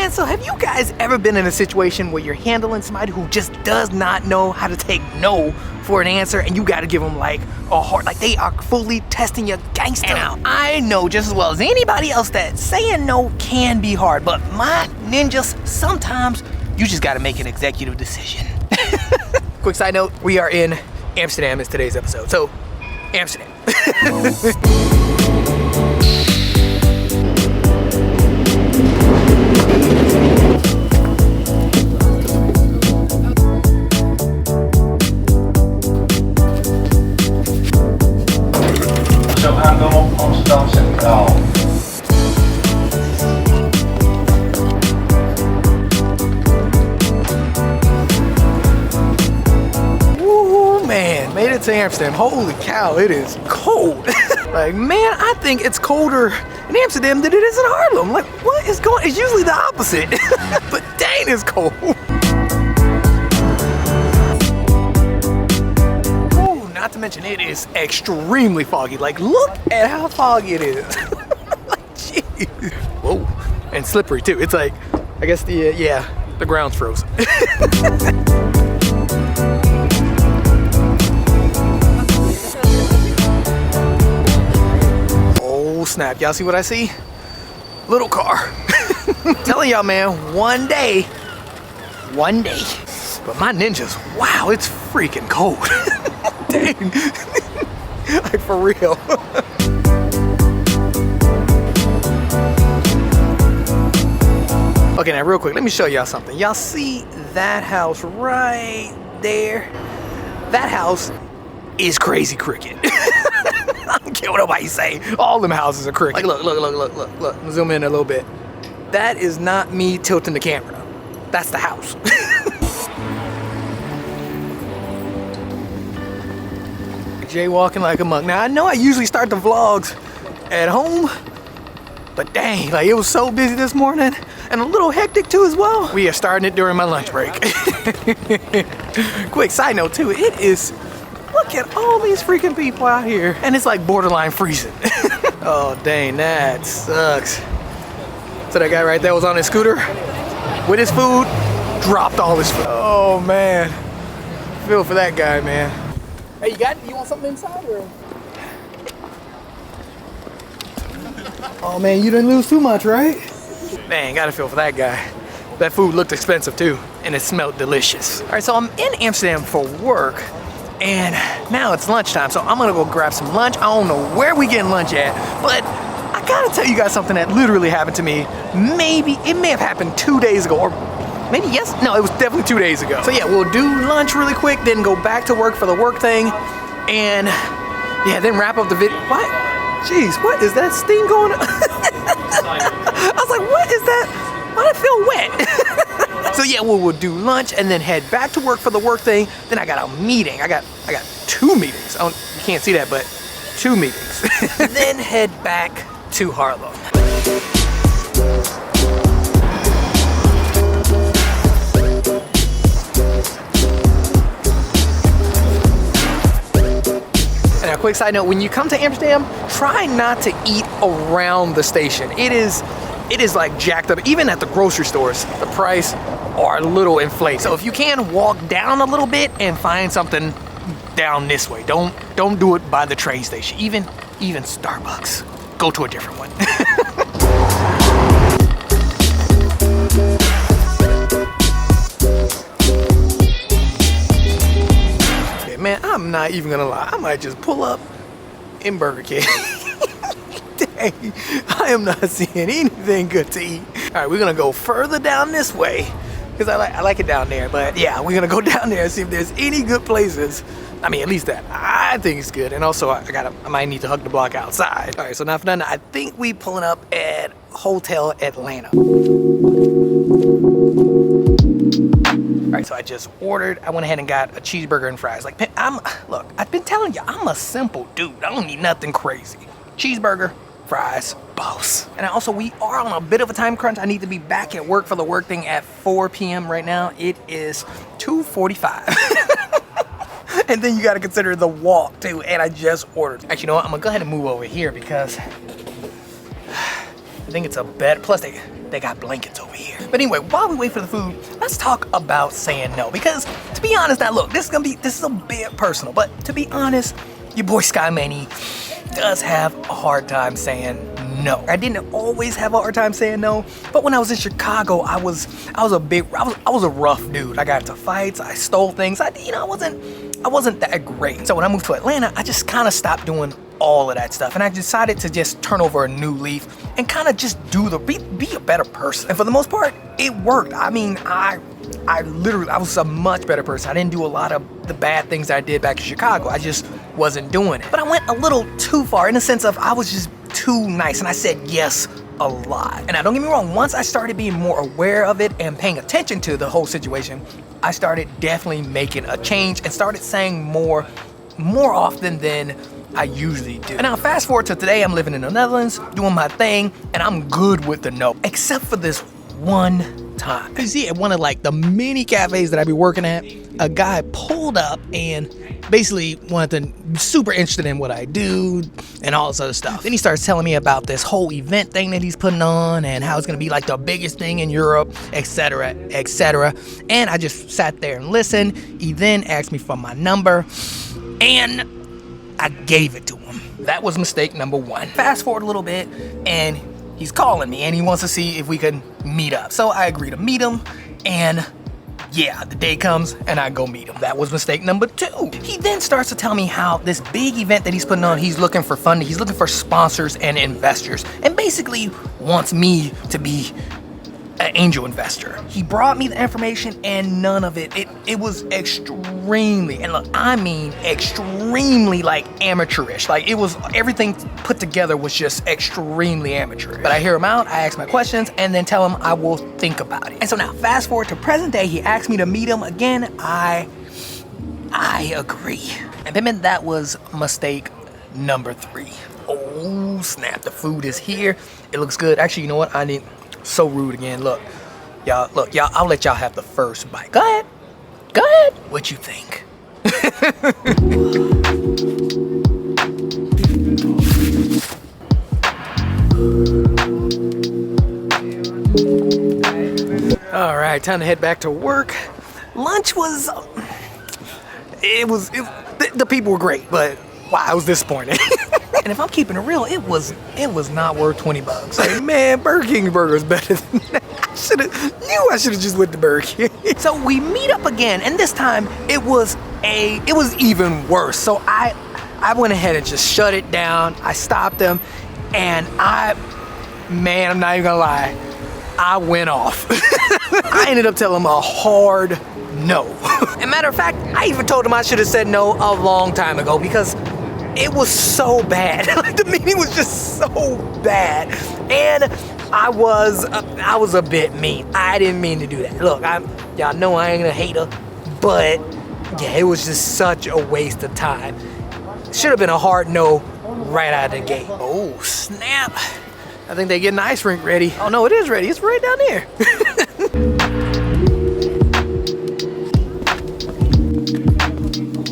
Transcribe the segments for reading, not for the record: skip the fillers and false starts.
man, so have you guys ever been in a situation where you're handling somebody who just does not know how to take no for an answer, and you gotta give them like a heart, like they are fully testing your gangster? Now, I know just as well as anybody else that saying no can be hard, but my ninjas, sometimes you just gotta make an executive decision. Quick side note, we are in Amsterdam is today's episode, so Amsterdam. Amsterdam Centraal. Woo, man, made it to Amsterdam. Holy cow, it is cold. Like, man, I think it's colder in Amsterdam than it is in Harlem. Like, what is going on? It's usually the opposite. But dang, it's cold. Not to mention it is extremely foggy. Like, look at how foggy it is. Like, jeez. Whoa, and slippery too. It's like, I guess the ground's frozen. Oh snap, y'all see what I see? Little car. Telling y'all, man, one day. But my ninjas, wow, it's freaking cold. Dang. Like, for real. Okay, now real quick, let me show y'all something. Y'all see that house right there? That house is crazy cricket. I don't care what nobody say. All them houses are cricket. Like, look. Zoom in a little bit. That is not me tilting the camera. That's the house. Jaywalking like a monk. Now, I know I usually start the vlogs at home, but dang, like, it was so busy this morning and a little hectic too as well. We are starting it during my lunch break. Quick side note too, it is, look at all these freaking people out here, and it's like borderline freezing. Oh dang, that sucks. So that guy right there was on his scooter with his food, dropped all his food. Oh man, feel for that guy, man. Hey, you want something inside or? Oh man, you didn't lose too much, right? Man, gotta feel for that guy. That food looked expensive too, and it smelled delicious. All right, so I'm in Amsterdam for work, and now it's lunchtime, so I'm gonna go grab some lunch. I don't know where we getting lunch at, but I gotta tell you guys something that literally happened to me. Maybe, it may have happened 2 days ago, or maybe yes, no, it was definitely 2 days ago. So yeah, we'll do lunch really quick, then go back to work for the work thing, and yeah, then wrap up the video. What? Jeez, what is that steam going on? I was like, what is that? Why do I feel wet? So yeah, we'll do lunch and then head back to work for the work thing. Then I got a meeting. I got 2 meetings. You can't see that, but 2 meetings. Then head back to Harlem. And a quick side note, when you come to Amsterdam, try not to eat around the station. It is like jacked up. Even at the grocery stores, the price are a little inflated. So if you can, walk down a little bit and find something down this way. Don't do it by the train station. Even Starbucks. Go to a different one. Man, I'm not even gonna lie. I might just pull up in Burger King. Dang, I am not seeing anything good to eat. All right, we're gonna go further down this way because I like it down there. But yeah, we're gonna go down there and see if there's any good places. I mean, at least that I think it's good. And also, I might need to hug the block outside. All right, so now for nothing, I think we pulling up at Hotel Atlanta. All right, so I just ordered. I went ahead and got a cheeseburger and fries. Like, look, I've been telling you, I'm a simple dude. I don't need nothing crazy. Cheeseburger, fries, boss. And also, we are on a bit of a time crunch. I need to be back at work for the work thing at 4 p.m. right now. It is 2:45. And then you got to consider the walk too. And I just ordered. Actually, you know what? I'm gonna go ahead and move over here because I think it's a better. Plus, they got blankets over here. But anyway, while we wait for the food, let's talk about saying no. Because to be honest, now look, this is a bit personal, but to be honest, your boy Sky Manny does have a hard time saying no. I didn't always have a hard time saying no, but when I was in Chicago, I was a rough dude. I got into fights, I stole things. I wasn't that great. So when I moved to Atlanta, I just kind of stopped doing all of that stuff, and I decided to just turn over a new leaf and kind of just be a better person. And for the most part, it worked. I mean, I was a much better person. I didn't do a lot of the bad things I did back in Chicago. I just wasn't doing it. But I went a little too far in the sense of I was just too nice, and I said yes a lot. And now don't get me wrong, once I started being more aware of it and paying attention to the whole situation, I started definitely making a change and started saying more often than I usually do. And now fast forward to today, I'm living in the Netherlands, doing my thing, and I'm good with the no, except for this one time. You see, at one of like the many cafes that I be working at, a guy pulled up and basically wanted to super interested in what I do and all this other stuff. Then he starts telling me about this whole event thing that he's putting on and how it's gonna be like the biggest thing in Europe, etc., etc. And I just sat there and listened. He then asked me for my number, and I gave it to him. That was mistake number one. Fast forward a little bit, and he's calling me, and he wants to see if we can meet up. So I agree to meet him, and yeah, the day comes, and I go meet him. That was mistake number two. He then starts to tell me how this big event that he's putting on, he's looking for funding, he's looking for sponsors and investors, and basically wants me to be an angel investor. He brought me the information, and none of it was extremely, and look, I mean extremely, like amateurish. Like it was, everything put together was just extremely amateurish. But I hear him out, I ask my questions, and then tell him I will think about it. And so now fast forward to present day, he asked me to meet him again. I agree. And then that was mistake number three. Oh snap, the food is here. It looks good. Actually, you know what? So rude again. Look, y'all, I'll let y'all have the first bite. Go ahead. What you think? All right, time to head back to work. Lunch was, the people were great, but wow, I was disappointed. And if I'm keeping it real, it was not worth 20 bucks. Like, man, Burger King burger is better than that. I should have just went to Burger King. So we meet up again, and this time it was even worse. So I went ahead and just shut it down. I stopped him, and I'm not even gonna lie, I went off. I ended up telling him a hard no. And matter of fact, I even told him I should have said no a long time ago because it was so bad. Like the meeting was just so bad, and I was a bit mean. I didn't mean to do that. Look, y'all know I ain't a hater, but yeah, it was just such a waste of time. Should have been a hard no right out of the gate. Oh snap! I think they getting the ice rink ready. Oh no, it is ready. It's right down there.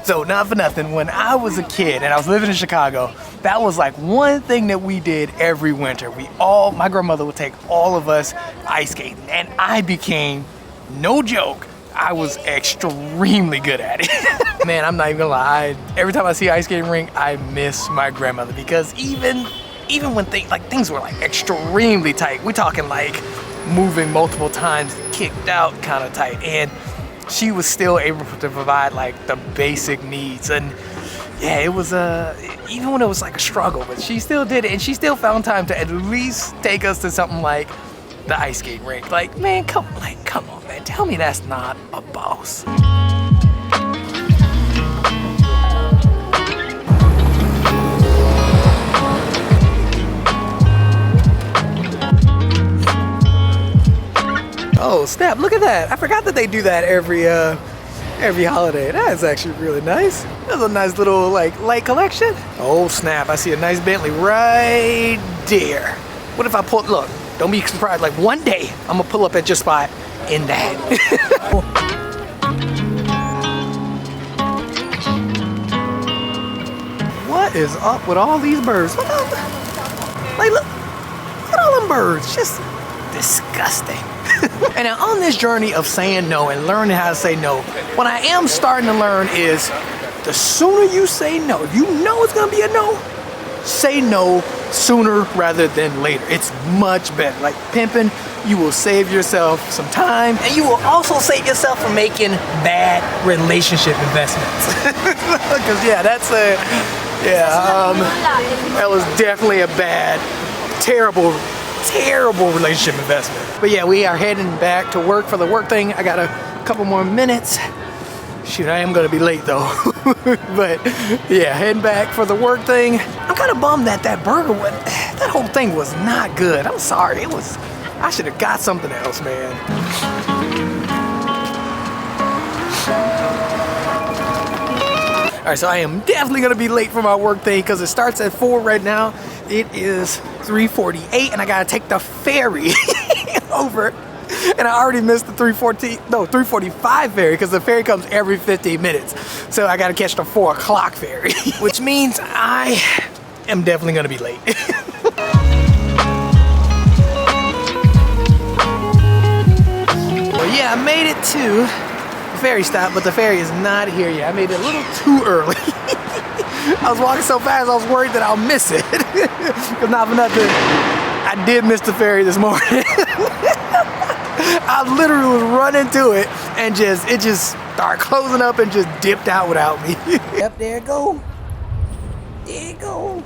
So not for nothing, when I was a kid and I was living in Chicago, that was like one thing that we did every winter. My grandmother would take all of us ice skating, and I became, no joke, I was extremely good at it. Man, I'm not even gonna lie, every time I see ice skating rink, I miss my grandmother, because even when things were like extremely tight, we talking like moving multiple times, kicked out kind of tight, and she was still able to provide like the basic needs. And yeah, it was even when it was like a struggle, but she still did it, and she still found time to at least take us to something like the ice skating rink. Like, man, come on, man, tell me that's not a boss. Oh snap, look at that. I forgot that they do that every holiday. That's actually really nice. That's a nice little like light collection. Oh snap, I see a nice Bentley right there. What if I look, don't be surprised, like one day I'm gonna pull up at your spot in that. What is up with all these birds? Like look at all them birds. Just disgusting. And now on this journey of saying no and learning how to say no, what I am starting to learn is the sooner you say no, you know it's gonna be a no, say no sooner rather than later. It's much better. Like pimping, you will save yourself some time, and you will also save yourself from making bad relationship investments. Because yeah, that was definitely a bad, terrible relationship investment. But yeah, we are heading back to work for the work thing. I got a couple more minutes. Shoot, I am gonna be late though. But yeah, heading back for the work thing. I'm kind of bummed that burger, that whole thing was not good. I'm sorry, I should have got something else, man. All right, so I am definitely gonna be late for my work thing because it starts at 4 right now. It is 3:48 and I gotta take the ferry over. And I already missed the 3:45 ferry because the ferry comes every 15 minutes. So I gotta catch the 4 o'clock ferry, which means I am definitely gonna be late. Well, yeah, I made it to the ferry stop, but the ferry is not here yet. I made it a little too early. I was walking so fast, I was worried that I'll miss it. Because not for nothing, I did miss the ferry this morning. I literally was running to it and it just started closing up and just dipped out without me. Yep, there it go. There it go.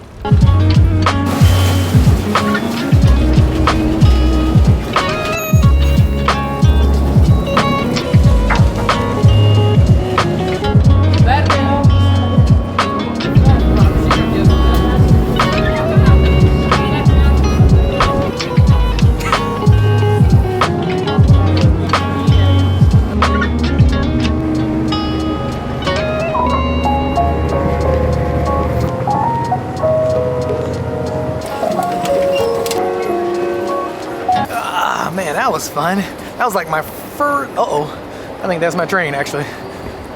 That was fun. That was like my first, I think that's my train actually.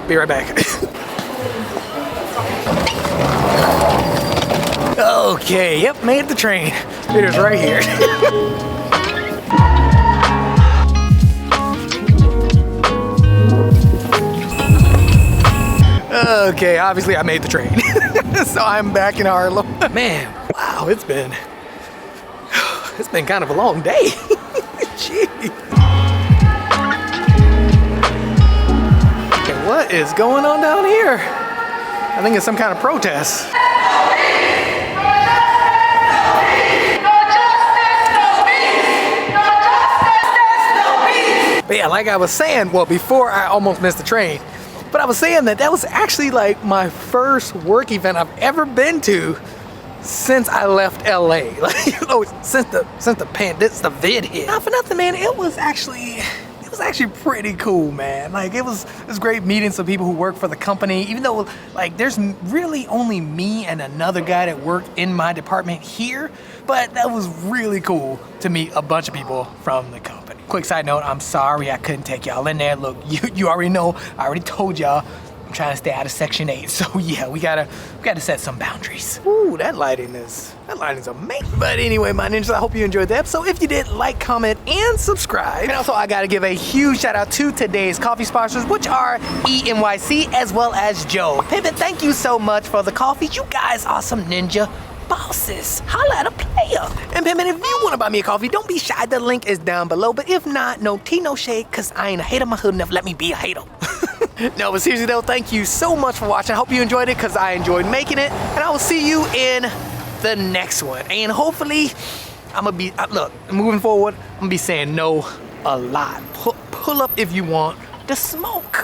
Be right back. Okay, yep, made the train. It is right here. Okay, obviously I made the train. So I'm back in Harlem. Man, wow, it's been kind of a long day. Jeez. Okay, what is going on down here? I think it's some kind of protest. But yeah, like I was saying, well, before I almost missed the train, but I was saying that was actually like my first work event I've ever been to since I left LA. Like, since the vid hit. Not for nothing, man. It was actually pretty cool, man. Like it was great meeting some people who work for the company, even though like there's really only me and another guy that worked in my department here, but that was really cool to meet a bunch of people from the company. Quick side note, I'm sorry I couldn't take y'all in there. Look, you already know, I already told y'all, I'm trying to stay out of Section 8, so yeah, we gotta set some boundaries. Ooh, that lighting is amazing. But anyway, my ninjas, I hope you enjoyed the episode. If you did, like, comment, and subscribe. And also, I gotta give a huge shout out to today's coffee sponsors, which are ENYC as well as Joe. Pimpin', thank you so much for the coffee. You guys are some ninja bosses. Holla at a player. And Pimpin', if you wanna buy me a coffee, don't be shy. The link is down below. But if not, no tea, no shade, cause I ain't a hater. My hood never let me be a hater. No, but seriously though, thank you so much for watching. I hope you enjoyed it because I enjoyed making it. And I will see you in the next one. And hopefully, I'm gonna be, look, moving forward, I'm gonna be saying no a lot. Pull up if you want to smoke.